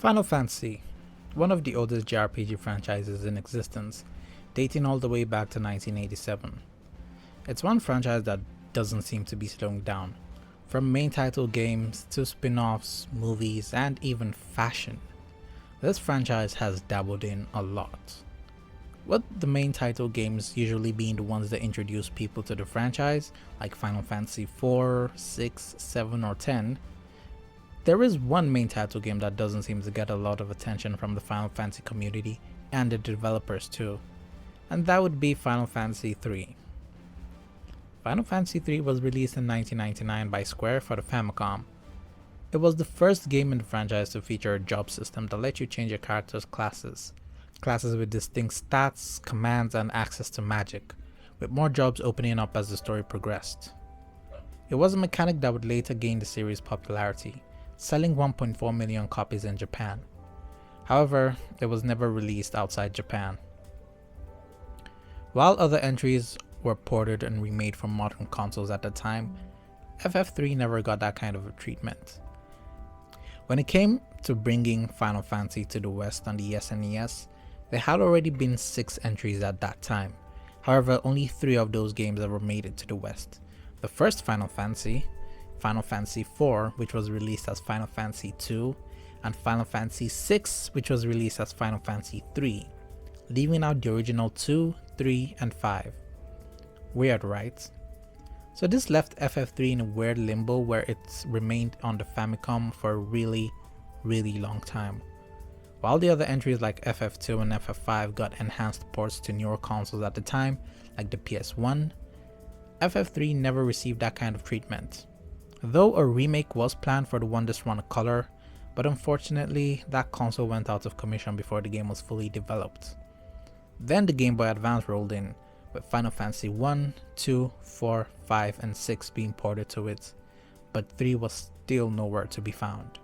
Final Fantasy, one of the oldest JRPG franchises in existence, dating all the way back to 1987. It's one franchise that doesn't seem to be slowing down, from main title games to spin-offs, movies, and even fashion. This franchise has dabbled in a lot. With the main title games usually being the ones that introduce people to the franchise, like Final Fantasy 4, 6, 7, or 10, there is one main title game that doesn't seem to get a lot of attention from the Final Fantasy community and the developers too, and that would be Final Fantasy 3. Final Fantasy 3 was released in 1999 by Square for the Famicom. It was the first game in the franchise to feature a job system that let you change your character's classes with distinct stats, commands, and access to magic, with more jobs opening up as the story progressed. It was a mechanic that would later gain the series' popularity, selling 1.4 million copies in Japan. However, it was never released outside Japan. While other entries were ported and remade from modern consoles at the time, FF3 never got that kind of a treatment. When it came to bringing Final Fantasy to the West on the SNES, there had already been 6 entries at that time. However, only 3 of those games ever made it to the West. The first Final Fantasy, Final Fantasy 4, which was released as Final Fantasy 2, and Final Fantasy 6, which was released as Final Fantasy 3, leaving out the original 2, 3, and 5. Weird, right? So this left FF3 in a weird limbo where it remained on the Famicom for a really long time. While the other entries like FF2 and FF5 got enhanced ports to newer consoles at the time, like the PS1, FF3 never received that kind of treatment. Though a remake was planned for the Wonder's Color, but unfortunately that console went out of commission before the game was fully developed. Then the Game Boy Advance rolled in, with Final Fantasy 1, 2, 4, 5, and 6 being ported to it, but 3 was still nowhere to be found.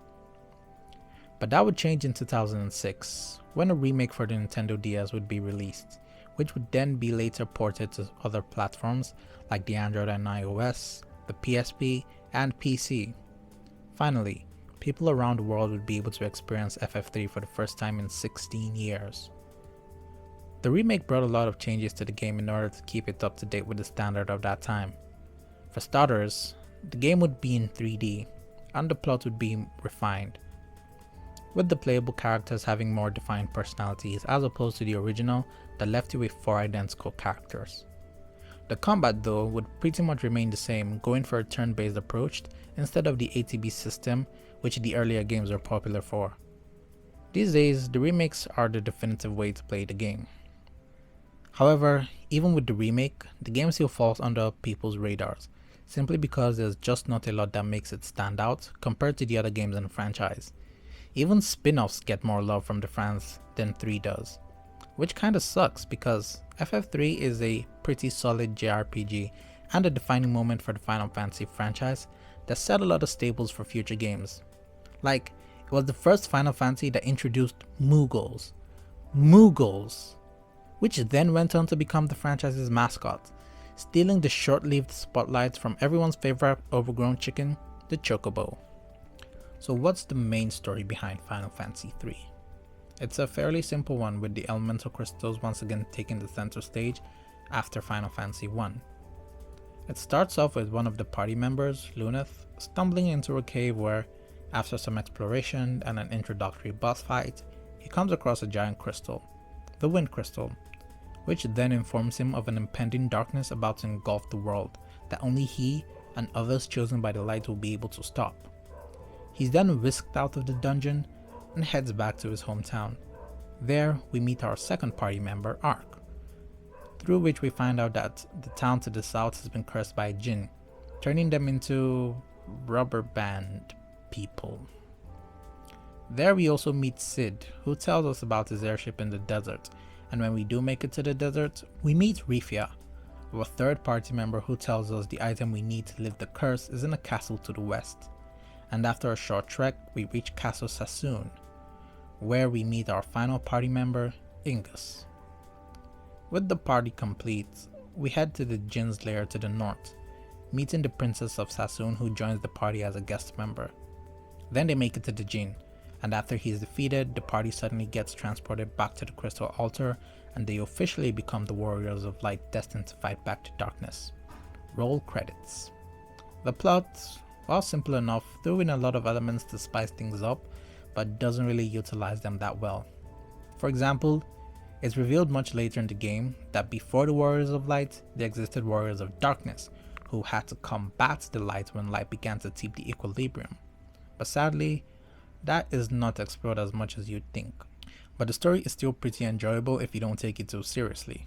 But that would change in 2006, when a remake for the Nintendo DS would be released, which would then be later ported to other platforms like the Android and iOS, the PSP, and PC. Finally, people around the world would be able to experience FF3 for the first time in 16 years. The remake brought a lot of changes to the game in order to keep it up to date with the standard of that time. For starters, the game would be in 3D, and the plot would be refined, with the playable characters having more defined personalities as opposed to the original that left you with 4 identical characters. The combat though would pretty much remain the same, going for a turn-based approach instead of the ATB system which the earlier games were popular for. These days, the remakes are the definitive way to play the game. However, even with the remake, the game still falls under people's radars, simply because there's just not a lot that makes it stand out compared to the other games in the franchise. Even spin-offs get more love from the fans than 3 does, which kinda sucks because FF3 is a pretty solid JRPG and a defining moment for the Final Fantasy franchise that set a lot of staples for future games. Like, it was the first Final Fantasy that introduced Moogles, which then went on to become the franchise's mascot, stealing the short-lived spotlight from everyone's favorite overgrown chicken, the Chocobo. So what's the main story behind Final Fantasy 3? It's a fairly simple one, with the elemental crystals once again taking the center stage after Final Fantasy 1. It starts off with one of the party members, Luneth, stumbling into a cave where, after some exploration and an introductory boss fight, he comes across a giant crystal, the Wind Crystal, which then informs him of an impending darkness about to engulf the world that only he and others chosen by the light will be able to stop. He's then whisked out of the dungeon and heads back to his hometown. There we meet our second party member, Ark, through which we find out that the town to the south has been cursed by a djinn, turning them into rubber band people. There we also meet Sid, who tells us about his airship in the desert, and when we do make it to the desert, we meet Rifia, our third party member, who tells us the item we need to lift the curse is in a castle to the west. And after a short trek, we reach Castle Sassoon, where we meet our final party member, Ingus. With the party complete, we head to the djinn's lair to the north, meeting the Princess of Sassoon, who joins the party as a guest member. Then they make it to the djinn, and after he is defeated, the party suddenly gets transported back to the crystal altar and they officially become the warriors of light destined to fight back to darkness. Roll credits. The plot, while simple enough, threw in a lot of elements to spice things up, but doesn't really utilize them that well. For example, it's revealed much later in the game that before the Warriors of Light, there existed Warriors of Darkness, who had to combat the light when light began to tip the equilibrium. But sadly, that is not explored as much as you'd think. But the story is still pretty enjoyable if you don't take it too seriously.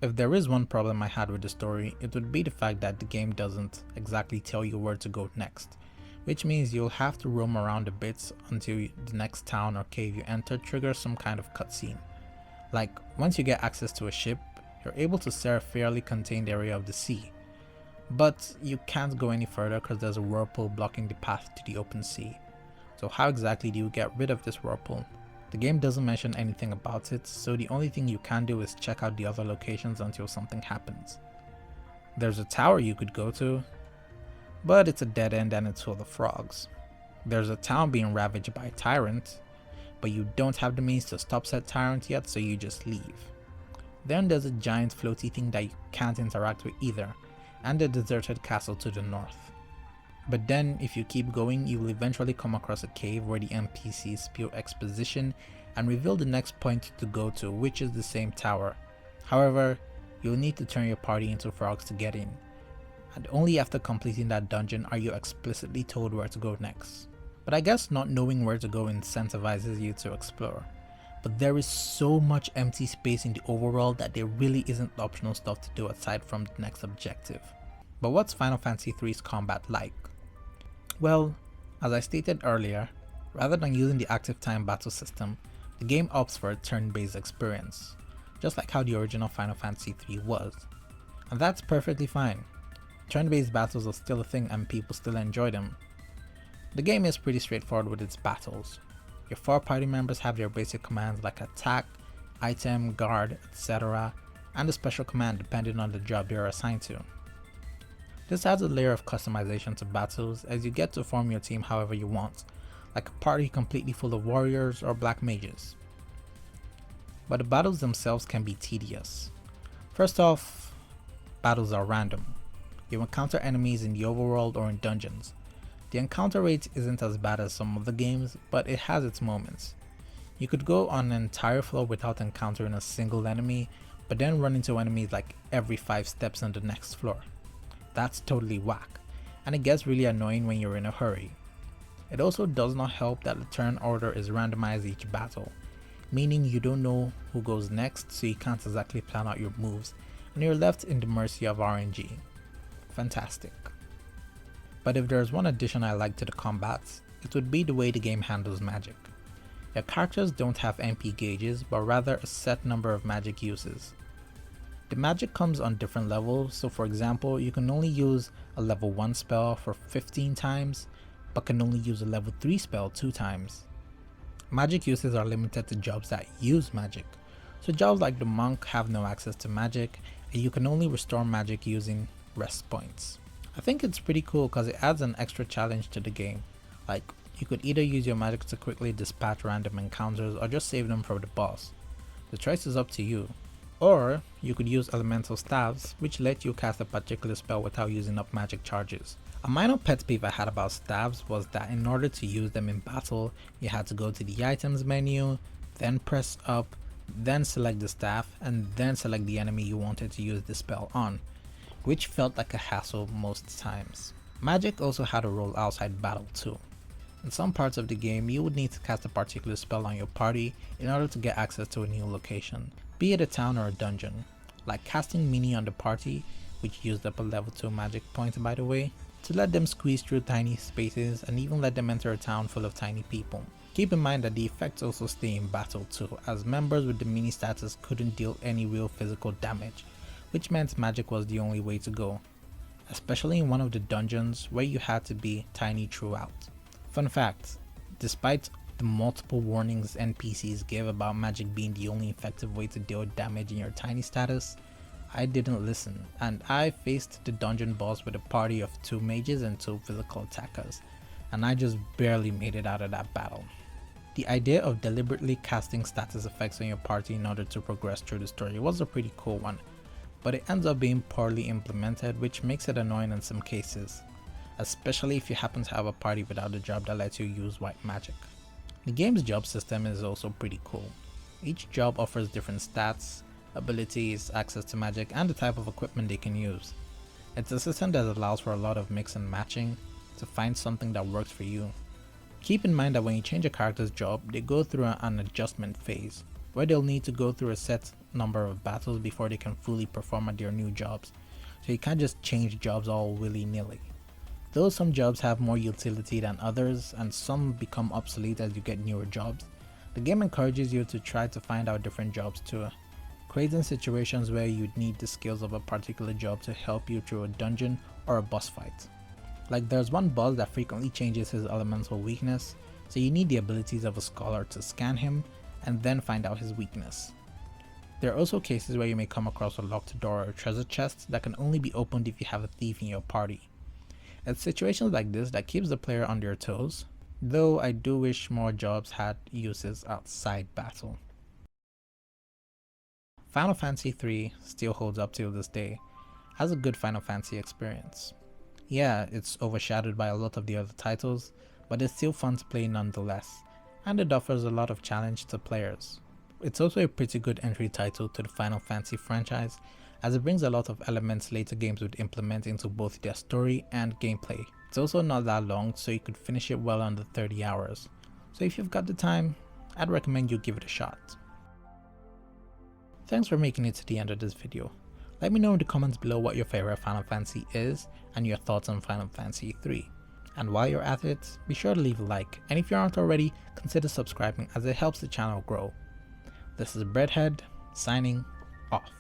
If there is one problem I had with the story, it would be the fact that the game doesn't exactly tell you where to go next, which means you'll have to roam around a bit until the next town or cave you enter triggers some kind of cutscene. Like, once you get access to a ship, you're able to sail a fairly contained area of the sea, but you can't go any further because there's a whirlpool blocking the path to the open sea. So how exactly do you get rid of this whirlpool? The game doesn't mention anything about it, so the only thing you can do is check out the other locations until something happens. There's a tower you could go to, but it's a dead end and it's full of frogs. There's a town being ravaged by a tyrant, but you don't have the means to stop said tyrant yet, so you just leave. Then there's a giant floaty thing that you can't interact with either, and a deserted castle to the north. But then if you keep going, you will eventually come across a cave where the NPCs spew exposition and reveal the next point to go to, which is the same tower. However, you'll need to turn your party into frogs to get in, and only after completing that dungeon are you explicitly told where to go next. But I guess not knowing where to go incentivizes you to explore. But there is so much empty space in the overworld that there really isn't optional stuff to do aside from the next objective. But what's Final Fantasy III's combat like? Well, as I stated earlier, rather than using the active time battle system, the game opts for a turn-based experience, just like how the original Final Fantasy III was. And that's perfectly fine. Turn-based battles are still a thing and people still enjoy them. The game is pretty straightforward with its battles. Your 4 party members have their basic commands like attack, item, guard, etc., and a special command depending on the job they are assigned to. This adds a layer of customization to battles as you get to form your team however you want, like a party completely full of warriors or black mages. But the battles themselves can be tedious. First off, battles are random. You encounter enemies in the overworld or in dungeons. The encounter rate isn't as bad as some of the games, but it has its moments. You could go on an entire floor without encountering a single enemy, but then run into enemies like every 5 steps on the next floor. That's totally whack, and it gets really annoying when you're in a hurry. It also does not help that the turn order is randomized each battle, meaning you don't know who goes next, so you can't exactly plan out your moves, and you're left in the mercy of RNG. Fantastic. But if there's one addition I like to the combats, it would be the way the game handles magic. Your characters don't have MP gauges, but rather a set number of magic uses. The magic comes on different levels, so for example, you can only use a level 1 spell for 15 times, but can only use a level 3 spell 2 times. Magic uses are limited to jobs that use magic, so jobs like the monk have no access to magic, and you can only restore magic using rest points. I think it's pretty cool because it adds an extra challenge to the game, like you could either use your magic to quickly dispatch random encounters or just save them for the boss. The choice is up to you. Or you could use elemental staves, which let you cast a particular spell without using up magic charges. A minor pet peeve I had about staves was that in order to use them in battle, you had to go to the items menu, then press up, then select the staff, and then select the enemy you wanted to use the spell on, which felt like a hassle most times. Magic also had a role outside battle too. In some parts of the game, you would need to cast a particular spell on your party in order to get access to a new location, be it a town or a dungeon, like casting Mini on the party, which used up a level 2 magic point by the way, to let them squeeze through tiny spaces and even let them enter a town full of tiny people. Keep in mind that the effects also stay in battle too, as members with the Mini status couldn't deal any real physical damage, which meant magic was the only way to go, especially in one of the dungeons where you had to be tiny throughout. Fun fact, despite the multiple warnings NPCs gave about magic being the only effective way to deal damage in your tiny status, I didn't listen, and I faced the dungeon boss with a party of 2 mages and 2 physical attackers, and I just barely made it out of that battle. The idea of deliberately casting status effects on your party in order to progress through the story was a pretty cool one, but it ends up being poorly implemented, which makes it annoying in some cases, especially if you happen to have a party without a job that lets you use white magic. The game's job system is also pretty cool. Each job offers different stats, abilities, access to magic, and the type of equipment they can use. It's a system that allows for a lot of mix and matching to find something that works for you. Keep in mind that when you change a character's job, they go through an adjustment phase, where they'll need to go through a set number of battles before they can fully perform at their new jobs, so you can't just change jobs all willy-nilly. Though some jobs have more utility than others, and some become obsolete as you get newer jobs, the game encourages you to try to find out different jobs too, creating situations where you'd need the skills of a particular job to help you through a dungeon or a boss fight. Like there's one boss that frequently changes his elemental weakness, so you need the abilities of a scholar to scan him and then find out his weakness. There are also cases where you may come across a locked door or treasure chest that can only be opened if you have a thief in your party. It's situations like this that keeps the player on their toes, though I do wish more jobs had uses outside battle. Final Fantasy III still holds up till this day as a good Final Fantasy experience. Yeah, it's overshadowed by a lot of the other titles, but it's still fun to play nonetheless, and it offers a lot of challenge to players. It's also a pretty good entry title to the Final Fantasy franchise, as it brings a lot of elements later games would implement into both their story and gameplay. It's also not that long, so you could finish it well under 30 hours, so if you've got the time, I'd recommend you give it a shot. Thanks for making it to the end of this video. Let me know in the comments below what your favorite Final Fantasy is and your thoughts on Final Fantasy III. And while you're at it, be sure to leave a like, and if you aren't already, consider subscribing as it helps the channel grow. This is BreadHead, signing off.